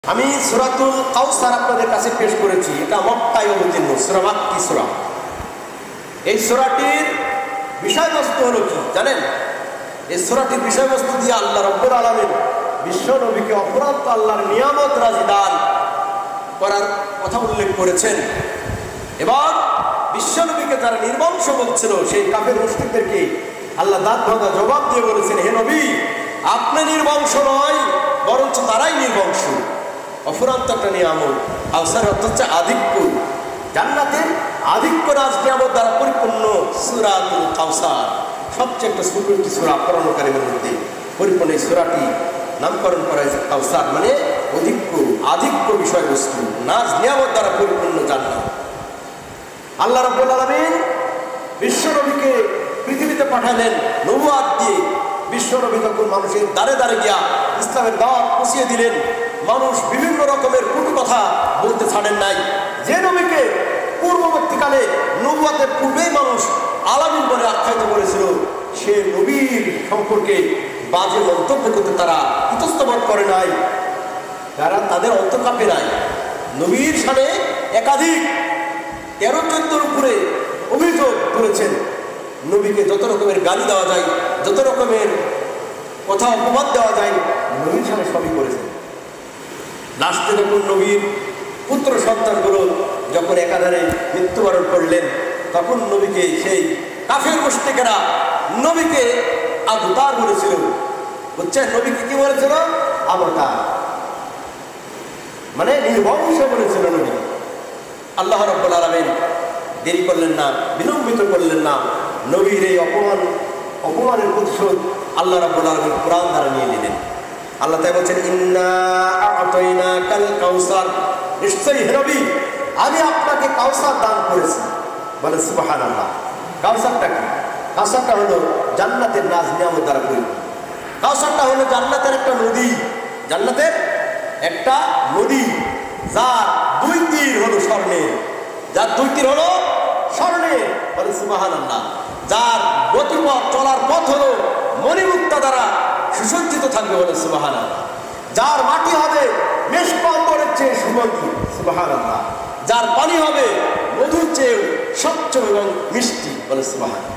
আমি সূরাতুল কাউসার আপনাদের কাছে পেশ করেছি। এটা মক্কায় অবতীর্ণ সূরা, মাক্কি সূরা। এই সূরাটির বিষয়বস্তু হলো কি জানেন? এই সূরাটির বিষয়বস্তু দিয়ে আল্লাহ রাব্বুল আলামিন বিশ্ব নবীকে অপরাধ আল্লাহর নিয়ামত রাজি দান করার কথা উল্লেখ করেছেন এবং বিশ্ব নবীকে যারা নির্বংশ বলছিল সেই কাফের মুশরিকদেরকে আল্লাহ দাঁত ভাঙা জবাব দিয়ে বলেছেন, হে নবী, আপনি নির্বংশ নয়, বরঞ্চ তারাই নির্বংশ। অফুরান্ত একটা নিয়ামত। কাউসার অর্থ হচ্ছে আধিক্য, জান্নাতের আধিক্য রাজ নিয়ামত দ্বারা পরিপূর্ণ সূরাতুল কাউসার। সবচেয়ে একটা ছোট একটি সূরা কোরআন কারীমের মধ্যে পরিপূর্ণ এই সূরাটি নামকরণ করা হয়েছে কাউসার, মানে আধিক্য বিষয়বস্তু, নাজ নিয়ামত দ্বারা পরিপূর্ণ জান্নাত। আল্লাহ রাব্বুল আলামিন বিশ্ব নবীকে পৃথিবীতে পাঠালেন নবুয়াত দিয়ে। বিশ্ব নবী তখন মানুষের দ্বারে দ্বারে গিয়া ইসলামের দাওয়াত পৌঁছিয়ে দিলেন। মানুষ বিভিন্ন রকমের কটু কথা বলতে ছাড়েন নাই। যে নবীকে পূর্ববর্তীকালে নবুয়াতের পূর্বেই মানুষ আলামিন বলে আখ্যায়িত করেছিল, সে নবীর সম্পর্কে বাজে মন্তব্য করতে তারা ইতস্তবোধ করে নাই, তারা তাদের অন্তর কাঁপে নাই। নবীর সামনে একাধিক 13-14 উপরে অভিযোগ করেছেন। নবীকে যত রকমের গালি দেওয়া যায়, যত রকমের কথা অপবাদ দেওয়া যায়, নবীর সামনে সবই করেছেন। লাস্টে যখন নবীর পুত্র সন্তানগুলো যখন একাধারে মৃত্যুবরণ করলেন, তখন নবীকে সেই কাফের মুশরিকেরা নবীকে আবতার বলেছিল। বুঝছেন? নবীকে কি বলেছিল? আবতার, মানে নির্বংশ বলেছিল নবী। আল্লাহ রাব্বুল আলামিন দেরি করলেন না, বিলম্বিত করলেন না। নবীর এই অপমানের প্রতিশোধ আল্লাহ রাব্বুল আলামিন কোরআন দ্বারা নিয়ে নিলেন। আল্লাহ তাই বলছেন, ইন্না আ'তাইনাকাল কাউসার, নিশ্চয়ই হে নবী আমি আপনাকে কাউসার দান করেছি। বলে সুবহানাল্লাহ। কাউসারটা কি? কাউসারটা হলো জান্নাতের নাজ নিয়ামত দ্বারা পরিপূর্ণ। কাউসারটা হলো জান্নাতের একটা নদী, জান্নাতের একটা নদী যার 2 তীর হলো স্বর্ণের, যার 2 তীর হলো স্বর্ণের। বলে সুবহানাল্লাহ। যার গতিপথ, চলার পথ হলো মণিমুক্তা দ্বারা সুসজ্জিত থাকবে। বলে সুবহানাল্লাহ। যার মাটি হবে মেশক অম্বরের চেয়ে সুগন্ধি। সুবহানাল্লাহ। যার পানি হবে মধুর চেয়ে স্বচ্ছ এবং মিষ্টি। বলে সুবহানাল্লাহ।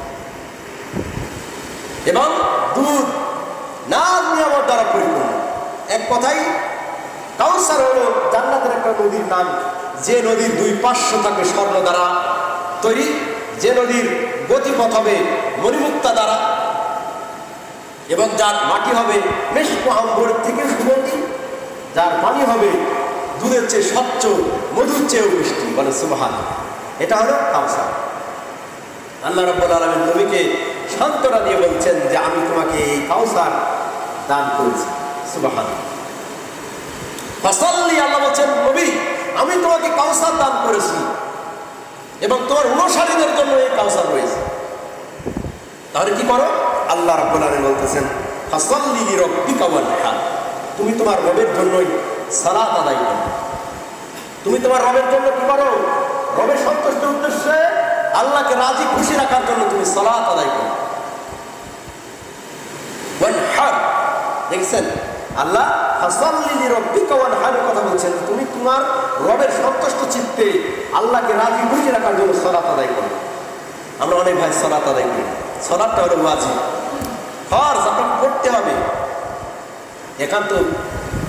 এবং দুধ নাজ নিয়ামত দ্বারা পরিপূর্ণ। এক কথাই কাউসার হলো জান্নাতের একটা নদীর নাম, যে নদীর 2 পার্শ্ব থাকবে স্বর্ণ দ্বারা তৈরি, যে নদীর গতিপথ হবে মণিমুক্তা দ্বারা, এবং যার মাটি হবে মেশক অম্বরের থেকে সুগন্ধি, যার পানি হবে দুধের চেয়ে স্বচ্ছ, মধুর চেয়েও মিষ্টি। বলে সুবহানাল্লাহ। এটা হলো কাউসার। আল্লাহ রাব্বুল আলামিন নবীকে সান্ত্বনা দিয়ে বলছেন যে আমি তোমাকে এই কাউসার দান করেছি। সুবহানাল্লাহ। ফাসাল্লি, আল্লাহ বলছেন নবী আমি তোমাকে কাউসার দান করেছি এবং তোমার অনুসারীদের জন্য এই কাউসার রয়েছে। তাহলে কি করো? আল্লাহ রাব্বুল আলামিন বলতেছেন, ফাসাল্লি লিরাব্বিকা ওয়ানহার, তুমি তোমার রবের জন্যই সালাত আদায় করো। তুমি তোমার রবের জন্য কি করো? রবের সন্তুষ্টির উদ্দেশ্যে, আল্লাহকে রাজি খুশি রাখার জন্য তুমি সালাত আদায় করো। ওয়ানহার, দেখছেন আল্লাহ ফাসাল্লি লিরাব্বিকা ওয়ানহার কথা বলছেন, তুমি তোমার রবের সন্তুষ্ট চিত্তে আল্লাহকে রাজি খুশি রাখার জন্য সালাত আদায় করো। আমরা অনেক ভাই সালাত আদায় করি। সালাতটা হলো ওয়াজিব, ফরজ, আপনাকে করতে হবে। একান্ত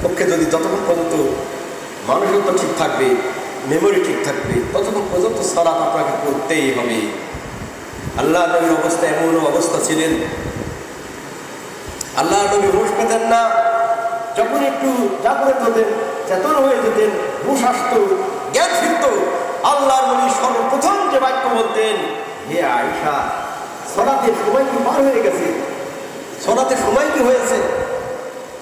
পক্ষে যদি যতক্ষণ পর্যন্ত মানুষের তো ঠিক থাকবে, মেমোরি ঠিক থাকবে, ততক্ষণ পর্যন্ত সালাত আপনাকে করতেই হবে। আল্লাহ নবীর অবস্থা এমন অবস্থা ছিলেন, আল্লাহ নবী হুঁশ পেতেন না। যখন একটু জাগ্রত হতেন, চেতন হয়ে যেতেন, হুঁশ আসতো, জ্ঞান ফিরত, আল্লাহ নবী সর্বপ্রথম যে বাক্য বলতেন, হে আয়েশা সালাতের সময় কি পার হয়ে গেছে? সালাতের সময় কি হয়েছে?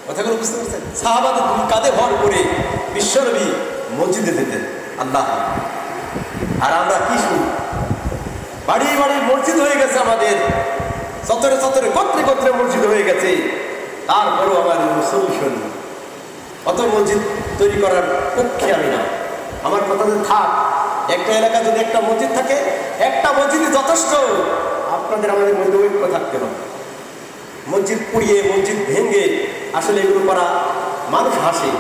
কথাগুলো বুঝতে পারছেন? সাহাবাদের 2 কাঁধে ভর করে বিশ্বনবী মসজিদে যেতেন। আল্লাহ, আর আমরা কি শুনি? বাড়ি বাড়ি মসজিদ হয়ে গেছে আমাদের, চত্বরে চত্বরে গোত্রে গোত্রে মসজিদ হয়ে গেছে, তারপরেও আমাদের সলিউশন। অত মসজিদ তৈরি করার পক্ষে আমি না। আমার কথা যে থাক, একটা এলাকা যদি একটা মসজিদ থাকে, একটা মসজিদই যথেষ্ট। আপনাদের আমাদের মধ্যে ঐক্য থাকতে হবে। মসজিদ পুড়িয়ে, মসজিদ ভেঙে আসলে এগুলো করা, মানুষ হাসে,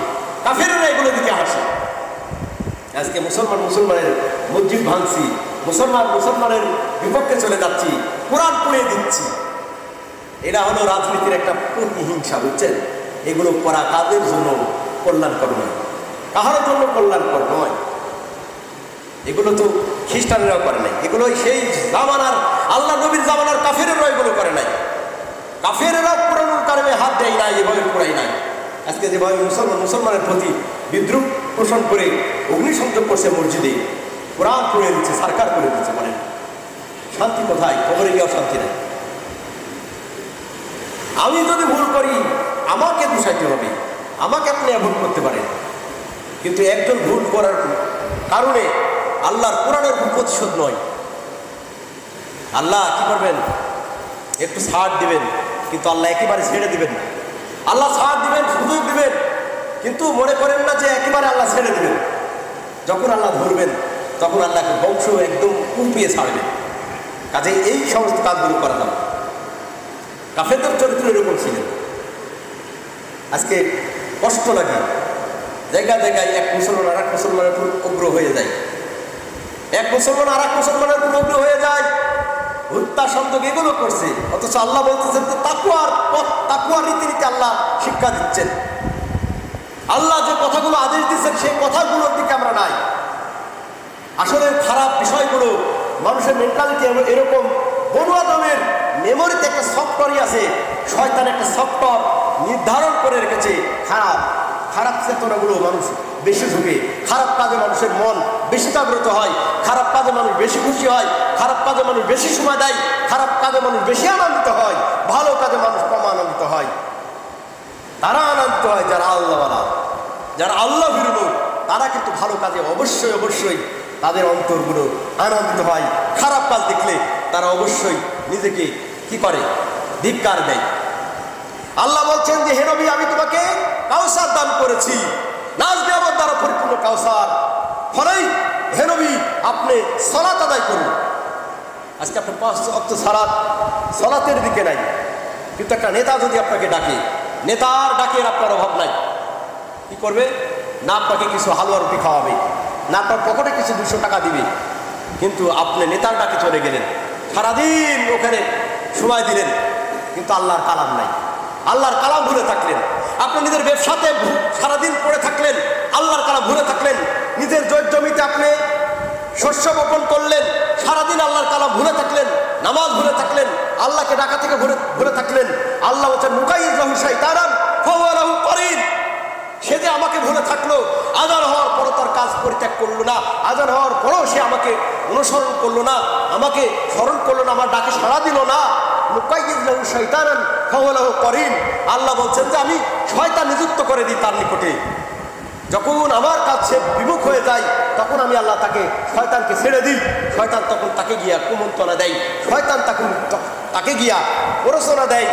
কাফেররা এগুলো দিকে হাসে। আজকে মুসলমানের মসজিদ ভাঙছি, মুসলমানের বিপক্ষে চলে যাচ্ছি, কোরআন পড়িয়ে দিচ্ছি, এটা হলো রাজনীতির একটা প্রতিহিংসা, বুঝছেন? এগুলো করা কাদের জন্য কল্যাণকর নয়, কাহার জন্য কল্যাণকর নয়। এগুলো তো খ্রিস্টানেরাও করে নাই, এগুলো সেই জামানার আল্লাহ নবীর জামানার কাফেরেরাও এগুলো করে নাই। কাফেরেরাও কোরআনুল কারিমে হাত দেয় নাই, এভাবে পড়াই নাই। আজকে যেভাবে মুসলমানের প্রতি বিদ্রুপ পোষণ করে অগ্নিসংযোগ করছে, মসজিদে কোরআন পড়ে দিচ্ছে, সরকার করে দিচ্ছে, বলেন শান্তি কোথায়? খবরে গিয়েও শান্তি নেই। আমি যদি ভুল করি আমাকে দোষাইতে হবে, আমাকে আপনি ভুল করতে পারেন, কিন্তু একজন ভুল করার কারণে আল্লাহর কোরআনের ভুল প্রতিশোধ নয়। আল্লাহ কি করবেন? একটু ছাড় দিবেন, কিন্তু আল্লাহ একেবারে ছেড়ে দিবেন না। আল্লাহ ছাড় দিবেন, সুযোগ দিবেন, কিন্তু মনে করেন না যে একেবারে আল্লাহ ছেড়ে দিবেন। যখন আল্লাহ ধরবেন তখন আল্লাহকে বংশ একদম কুপিয়ে ছাড়বেন। কাজে এই সমস্ত কাজগুলো করা যাবে। কাফেরদের চরিত্র এরকম ছিলেন। আজকে কষ্ট লাগে, জায়গায় জায়গায় এক মুসলমান আর এক মুসলমানের উপর উগ্র হয়ে যায়, এক মুসলমান আর এক মুসলমানের উপর উগ্র হয়ে যায়, হত্যা সন্দেহ এগুলো করছে। অথচ আল্লাহ বলতেছেন যে তাকওয়ার রীতিনীতি আল্লাহ শিক্ষা দিচ্ছেন। আল্লাহ যে কথাগুলো আদেশ দিচ্ছেন সেই কথাগুলোর দিকে আমরা নাই। আসলে খারাপ বিষয়গুলো মানুষের মেন্টালিটি এরকম, বনু আদমের মেমোরিতে একটা সফটওয়্যারই আছে, শয়তান একটা সফটওয়্যার নির্ধারণ করে রেখেছে। খারাপ চেতনাগুলো মানুষ বেশি ঢুকে, খারাপ কাজে মানুষের মন বেশি জাগ্রত হয়, খারাপ কাজে মানুষ বেশি খুশি হয়, খারাপ কাজে মানুষ বেশি সময় দেয়, খারাপ কাজে মানুষ বেশি আনন্দিত হয়, ভালো কাজে মানুষ কম আনন্দিত হয়। তারা আনন্দিত হয় যারা আল্লাহওয়ালা, যারা আল্লাহ ভীরু, তারা কিন্তু ভালো কাজে অবশ্যই অবশ্যই তাদের অন্তরগুলো আনন্দিত হয়। খারাপ কাজ দেখলে তারা অবশ্যই নিজেকে কি করে? ধিক্কার দেয়। আল্লাহ বলছেন যে হে নবী, আমি তোমাকে কাউসার দান করেছি, নাজ নেয়ামত দ্বারা পরিপূর্ণ কাউসার। ফলেই হে নবী আপনি সালাত আদায় করুন। আজকে আপনি 5 ওয়াক্ত সালাতের দিকে নাই, কিন্তু একটা নেতা যদি আপনাকে ডাকে, নেতার ডাকের আপনার অভাব নাই, কি করবে? না আপনাকে কিছু হালুয়া রুটি খাওয়াবে, না আপনার পকেটে কিছু 200 টাকা দিবে, কিন্তু আপনি নেতার ডাকে চলে গেলেন, সারাদিন ওখানে সময় দিলেন, কিন্তু আল্লাহর কালাম নাই, আল্লাহর কালাম ভুলে থাকলেন। আপনি নিজের ব্যবসাতে সারাদিন পড়ে থাকলেন, আল্লাহর কালাম ভুলে থাকলেন। নিজের জমিতে আপনি শস্য বপন করলেন, সারাদিন আল্লাহর কালাম ভুলে থাকলেন, নামাজ ভুলে থাকলেন, আল্লাহকে ডাকা থেকে ভুলে থাকলেন। আল্লাহ বলছেন নুকাইযুহু শাইতানান ফাহুয়া লাহু করিন। সে যে আমাকে ভুলে থাকলো, আযান হওয়ার পরও তার কাজ পরিত্যাগ করলো না, আযান হওয়ার পরেও সে আমাকে অনুসরণ করলো না, আমাকে স্মরণ করলো না, আমার ডাকে সাড়া দিল না। নুকাইযুহু শাইতানান ফাহুয়া লাহু করিন। আল্লাহ বলছেন যে আমি শয়তান নিযুক্ত করে দিই তার নিকটে। যখন আমার কাছে বিমুখ হয়ে যায় তখন আমি আল্লাহ শয়তানকে ছেড়ে দিই। শয়তান তখন তাকে গিয়া কুমন্ত্রণা দেয়, শয়তান তাকে গিয়া প্ররোচনা দেয়,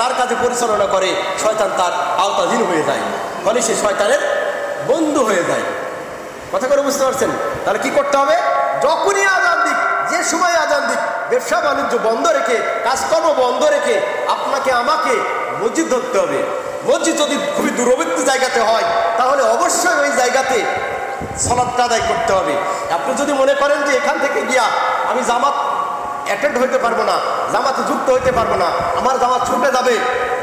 তার কাছে পরিচালনা করে, শয়তান তার আওতাধীন হয়ে যায়, ফলে সে শয়তানের বন্ধু হয়ে যায়। কথা করে বুঝতে পারছেন? তাহলে কি করতে হবে? যখনই আজান দিক, যে সময় আজান দিক, ব্যবসা বাণিজ্য বন্ধ রেখে, কাজকর্ম বন্ধ রেখে আপনাকে আমাকে মসজিদ ধরতে হবে। মসজিদ যদি খুবই দূরবর্তী জায়গাতে হয় তাহলে অবশ্যই ওই জায়গাতে সালাত আদায় করতে হবে। আপনি যদি মনে করেন যে এখান থেকে গিয়া আমি জামাত অ্যাটেন্ড হইতে পারবো না, জামাতে যুক্ত হইতে পারবো না, আমার জামাত ছুটে যাবে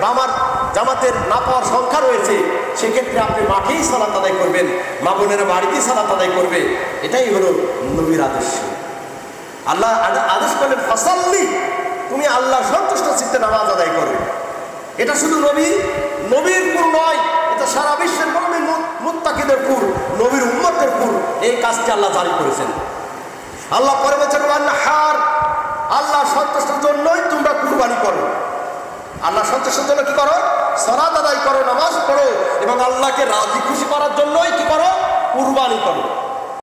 বা আমার জামাতের না পাওয়ার সংখ্যা রয়েছে, সেক্ষেত্রে আপনি মাঠেই সালাত আদায় করবেন, মা বোনেরা বাড়িতেই সালাত আদায় করবে। এটাই হলো নবীর আদর্শ। আল্লাহ আদেশ করলেন ফাসাল্লি, তুমি আল্লাহ সন্তুষ্ট চিত্তে নামাজ আদায় করো। এটা শুধু নবীর পুর নয়, এটা সারা বিশ্বের মুমিন মুত্তাকিদের পুর, নবীর উম্মতের পুর। এই কাজটি আল্লাহ জারি করেছেন। আল্লাহ পরে বলেছেন ওয়ানহার, আল্লাহ সন্তুষ্টের জন্যই তোমরা কুরবানি করো। আল্লাহ সন্তুষ্টের জন্য কি করো? সালাত আদায় করো, নামাজ পড়ো, এবং আল্লাহকে রাজি খুশি করার জন্যই কি করো? কুরবানি করো।